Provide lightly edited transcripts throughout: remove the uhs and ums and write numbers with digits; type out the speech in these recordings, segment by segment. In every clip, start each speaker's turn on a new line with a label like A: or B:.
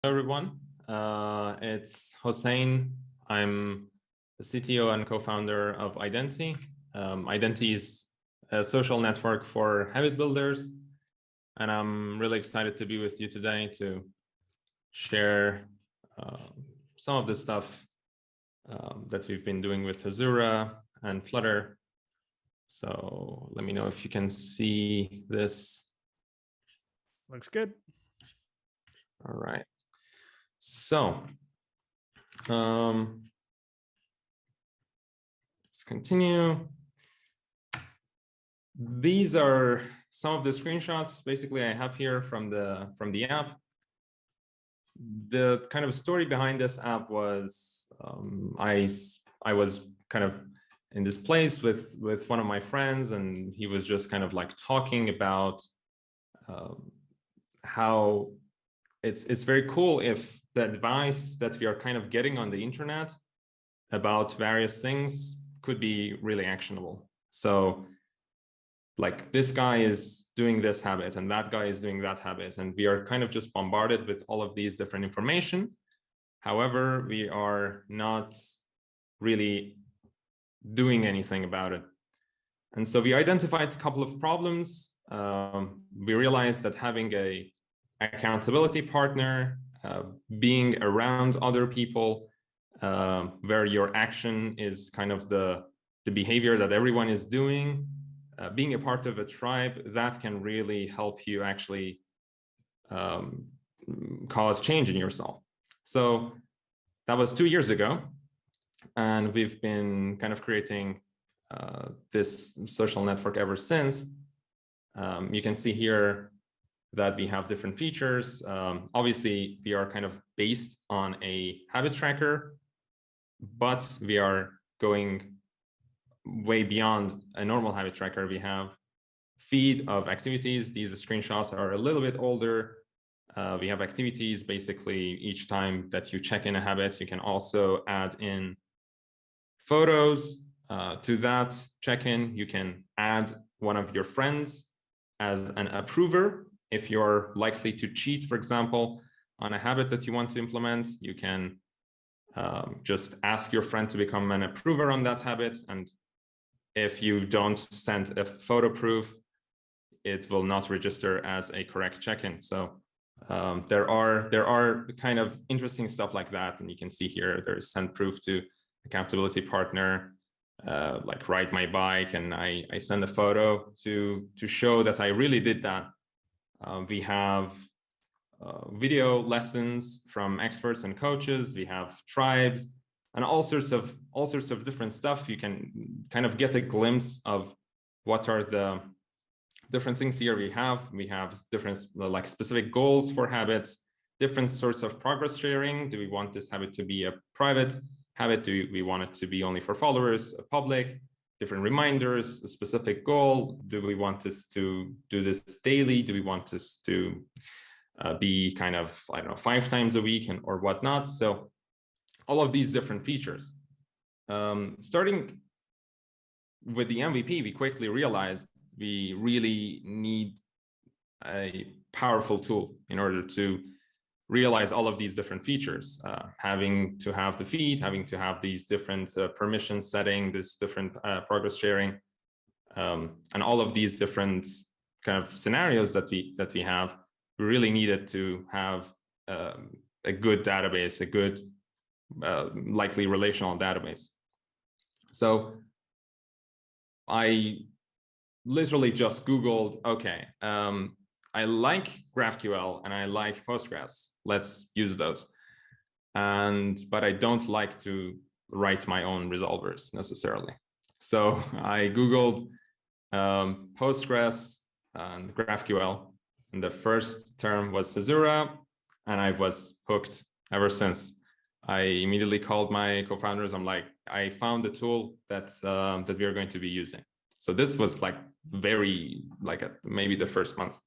A: Hello, everyone. It's Hossein. I'm the CTO and co-founder of Identi. Identi is a social network for habit builders, and I'm really excited to be with you today to share some of the stuff that we've been doing with Hasura and Flutter. So let me know if you can see this.
B: Looks good.
A: All right. So let's continue. These are some of the screenshots basically I have here from the app. The kind of story behind this app was I was kind of in this place with one of my friends, and he was just kind of like talking about how it's very cool if the advice that we are kind of getting on the internet about various things could be really actionable. So like this guy is doing this habit and that guy is doing that habit, and we are kind of just bombarded with all of these different information. However, we are not really doing anything about it. And so we identified a couple of problems. We realized that having a accountability partner, being around other people, where your action is kind of the behavior that everyone is doing, being a part of a tribe, that can really help you actually cause change in yourself. So that was 2 years ago, and we've been kind of creating this social network ever since. You can see here that we have different features. Obviously, we are kind of based on a habit tracker, but we are going way beyond a normal habit tracker. We have feed of activities. These screenshots are a little bit older. We have activities. Basically, each time that you check in a habit, you can also add in photos to that check-in. You can add one of your friends as an approver. If you're likely to cheat, for example, on a habit that you want to implement, you can just ask your friend to become an approver on that habit. And if you don't send a photo proof, it will not register as a correct check-in. So there are kind of interesting stuff like that. And you can see here, there's send proof to accountability partner, like ride my bike, and I send a photo to show that I really did that. We have video lessons from experts and coaches. We have tribes and all sorts of different stuff. You can kind of get a glimpse of what are the different things here. We have different like specific goals for habits, different sorts of progress sharing. Do we want this habit to be a private habit? Do we want it to be only for followers, a public? Different reminders, a specific goal. Do we want us to do this daily? Do we want us to be kind of, I don't know, 5 times a week or whatnot? So all of these different features. Starting with the MVP, we quickly realized we really need a powerful tool in order to realize all of these different features, having to have the feed, having to have these different permission setting, this different progress sharing, and all of these different kind of scenarios that we have. We really needed to have a good database, a good likely relational database. So I literally just Googled, okay, I like GraphQL and I like Postgres. Let's use those. But I don't like to write my own resolvers necessarily. So I Googled Postgres and GraphQL, and the first term was Hasura, and I was hooked ever since. I immediately called my co-founders. I'm like, I found the tool that we are going to be using. So this was like maybe the first month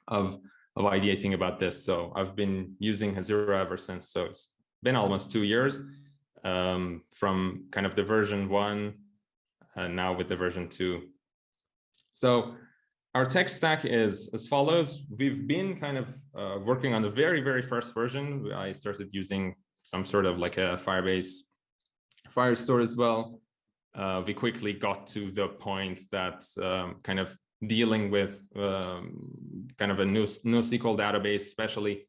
A: of ideating about this. So I've been using Hasura ever since. So it's been almost 2 years from kind of the version 1 and now with the version 2. So our tech stack is as follows. We've been kind of working on the very, very first version. I started using some sort of like a Firebase Firestore as well. We quickly got to the point that kind of dealing with kind of a NoSQL database, especially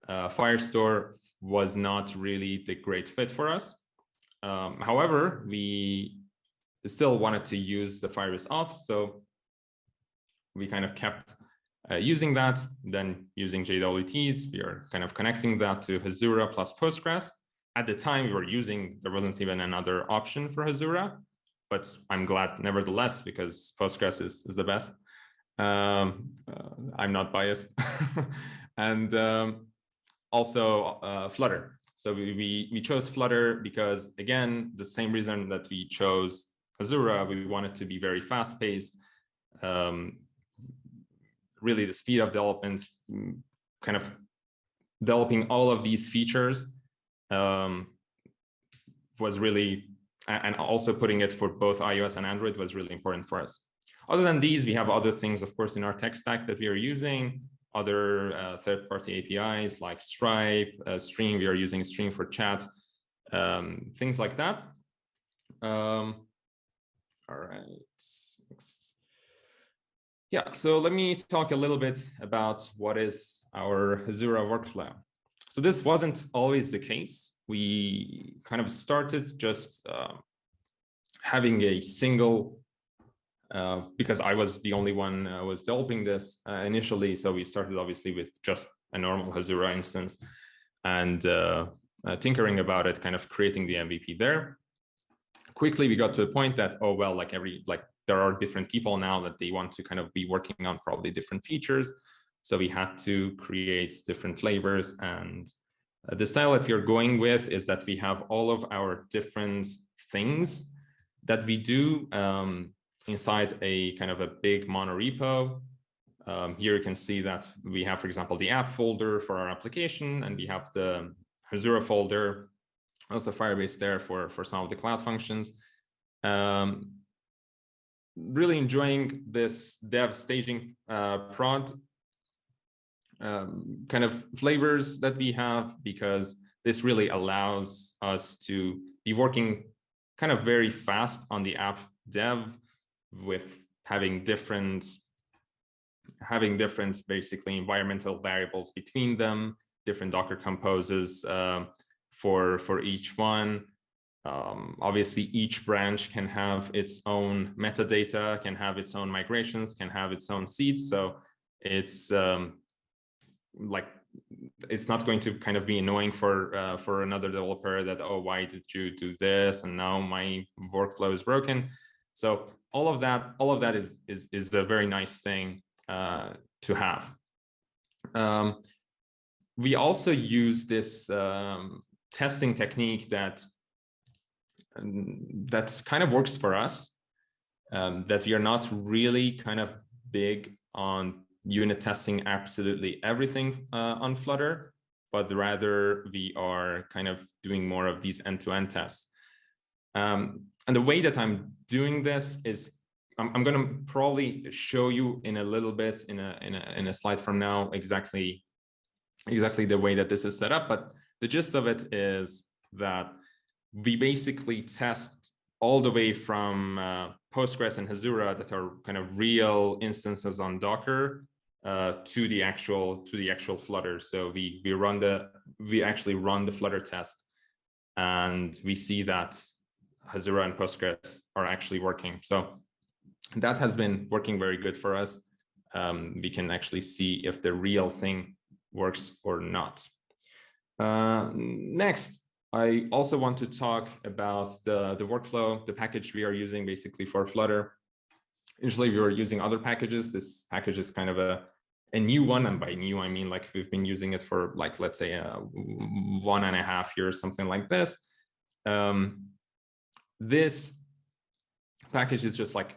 A: Firestore, was not really the great fit for us. However, we still wanted to use the Firebase auth, so we kind of kept using that. Then using JWTs, we are kind of connecting that to Hasura plus Postgres. At the time we were using, there wasn't even another option for Hasura, but I'm glad nevertheless, because Postgres is the best. I'm not biased. And also Flutter. So we chose Flutter because, again, the same reason that we chose Hasura, we wanted to be very fast-paced. Really, the speed of development, kind of developing all of these features was really, and also putting it for both iOS and Android was really important for us. Other than these, we have other things, of course, in our tech stack that we are using, other third-party APIs like Stripe, Stream. We are using Stream for chat, things like that. All right. Next. Yeah, so let me talk a little bit about what is our Hasura workflow. So this wasn't always the case. We kind of started just having a single, because I was the only one was developing this initially. So we started obviously with just a normal Hasura instance and tinkering about it, kind of creating the MVP there. Quickly, we got to a point that, oh, well, like there are different people now that they want to kind of be working on probably different features. So we had to create different flavors. And the style that we are going with is that we have all of our different things that we do inside a kind of a big monorepo. Here you can see that we have, for example, the app folder for our application, and we have the Hasura folder, also Firebase there for some of the cloud functions. Really enjoying this dev staging prod kind of flavors that we have, because this really allows us to be working kind of very fast on the app dev with having different basically environmental variables between them, different Docker composes for each one. Obviously, each branch can have its own metadata, can have its own migrations, can have its own seeds. So it's like, it's not going to kind of be annoying for another developer that, oh, why did you do this? And now my workflow is broken. So all of that is a very nice thing to have. We also use this testing technique that kind of works for us, that we are not really kind of big on unit testing absolutely everything on Flutter, but rather we are kind of doing more of these end-to-end tests. And the way that I'm doing this is I'm going to probably show you in a little bit in a slide from now exactly the way that this is set up. But the gist of it is that we basically test all the way from Postgres and Hasura that are kind of real instances on Docker to the actual Flutter. So we actually run the Flutter test, and we see that Hasura and Postgres are actually working. So that has been working very good for us. We can actually see if the real thing works or not. Next, I also want to talk about the workflow, the package we are using basically for Flutter. Usually we were using other packages. This package is kind of a new one, and by new I mean like we've been using it for like, let's say 1.5 years, something like this. This package is just like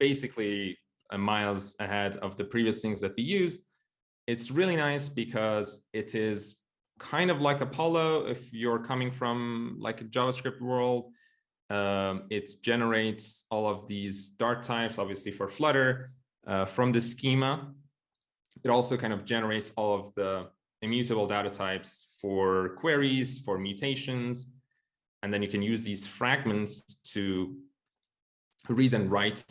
A: basically miles ahead of the previous things that we used. It's really nice because it is kind of like Apollo if you're coming from like a JavaScript world. It generates all of these Dart types, obviously for Flutter, from the schema. It also kind of generates all of the immutable data types for queries, for mutations, and then you can use these fragments to read and write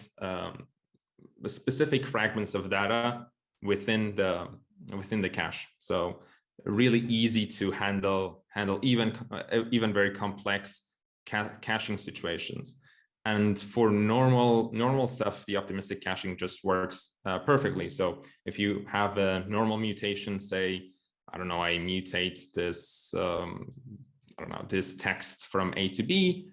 A: specific fragments of data within the cache. So really easy to handle even very complex caching situations. And for normal stuff, the optimistic caching just works perfectly. So if you have a normal mutation, say, I don't know, I mutate this, I don't know, this text from A to B,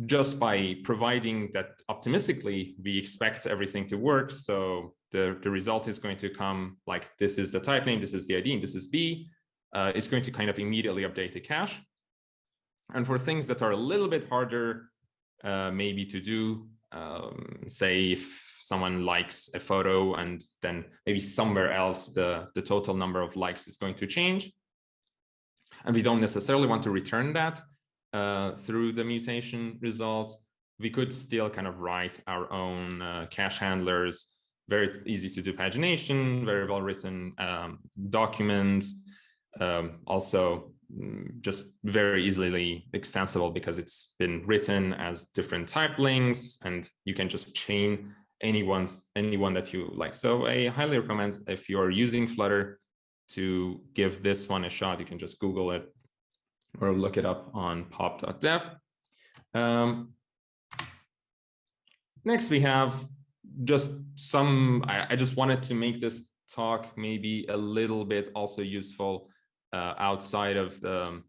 A: just by providing that optimistically, we expect everything to work. So the result is going to come like, this is the type name, this is the ID, and this is B. It's going to kind of immediately update the cache. And for things that are a little bit harder, maybe to do, say if someone likes a photo and then maybe somewhere else the total number of likes is going to change, and we don't necessarily want to return that through the mutation result, we could still kind of write our own cache handlers, very easy to do pagination, very well written documents, also just very easily extensible because it's been written as different type links, and you can just chain anyone that you like. So I highly recommend, if you're using Flutter, to give this one a shot. You can just Google it or look it up on pop.dev. Next, we have just some, I just wanted to make this talk maybe a little bit also useful outside of the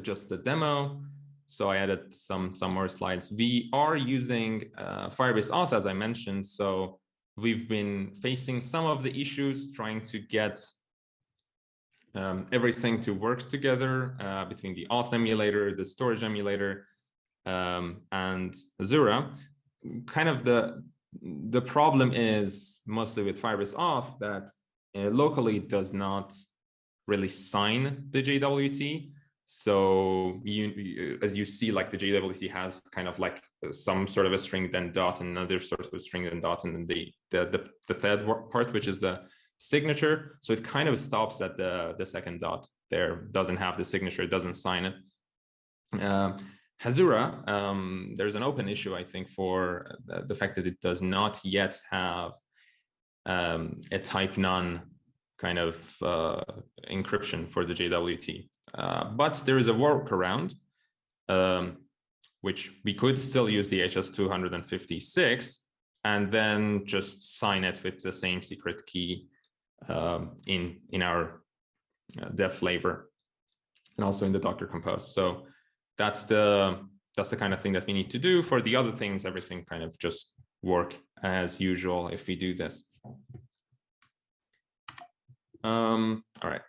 A: just the demo. So I added some more slides. We are using Firebase auth, as I mentioned. So we've been facing some of the issues trying to get everything to work together between the auth emulator, the storage emulator, and Hasura. Kind of the problem is mostly with Firebase auth that locally it does not really sign the JWT. So as you see, like the JWT has kind of like some sort of a string, then dot, and another sort of a string, then dot, and then the third part, which is the signature. So it kind of stops at the second dot there, doesn't have the signature, it doesn't sign it. Hasura, there's an open issue, I think, for the fact that it does not yet have a type none kind of encryption for the JWT. But there is a workaround, which we could still use the HS256 and then just sign it with the same secret key in our dev flavor and also in the Docker Compose. So that's the kind of thing that we need to do. For the other things, everything kind of just work as usual if we do this. All right.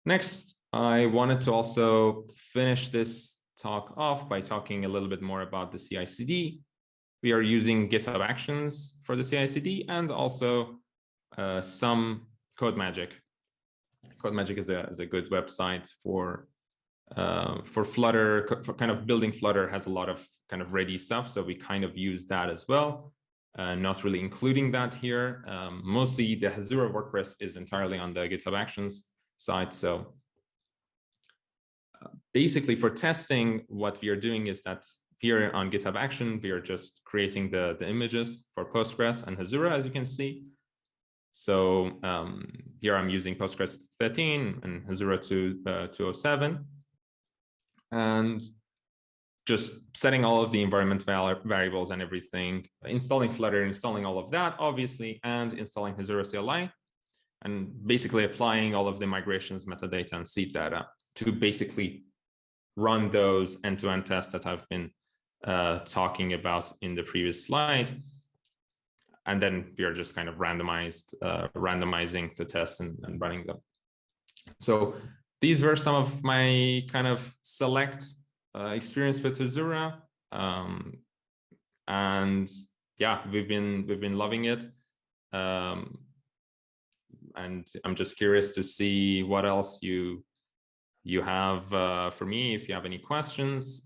A: Next, I wanted to also finish this talk off by talking a little bit more about the CICD. We are using GitHub Actions for the CICD and also some CodeMagic. CodeMagic is a good website for Flutter, for kind of building Flutter, has a lot of kind of ready stuff. So we kind of use that as well. Not really including that here. Mostly the Hasura WordPress is entirely on the GitHub Actions side. So basically for testing, what we are doing is that here on GitHub Action, we are just creating the images for Postgres and Hasura, as you can see. So here I'm using Postgres 13 and Hasura 207. And just setting all of the environment variables and everything, installing Flutter, installing all of that, obviously, and installing Hasura CLI, and basically applying all of the migrations, metadata, and seed data to basically run those end-to-end tests that I've been talking about in the previous slide. And then we are just kind of randomizing the tests and running them. So these were some of my kind of select experience with Hasura, and yeah, we've been loving it, and I'm just curious to see what else you you have, for me, if you have any questions,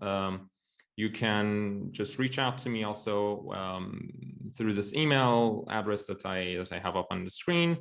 A: you can just reach out to me also through this email address that I have up on the screen.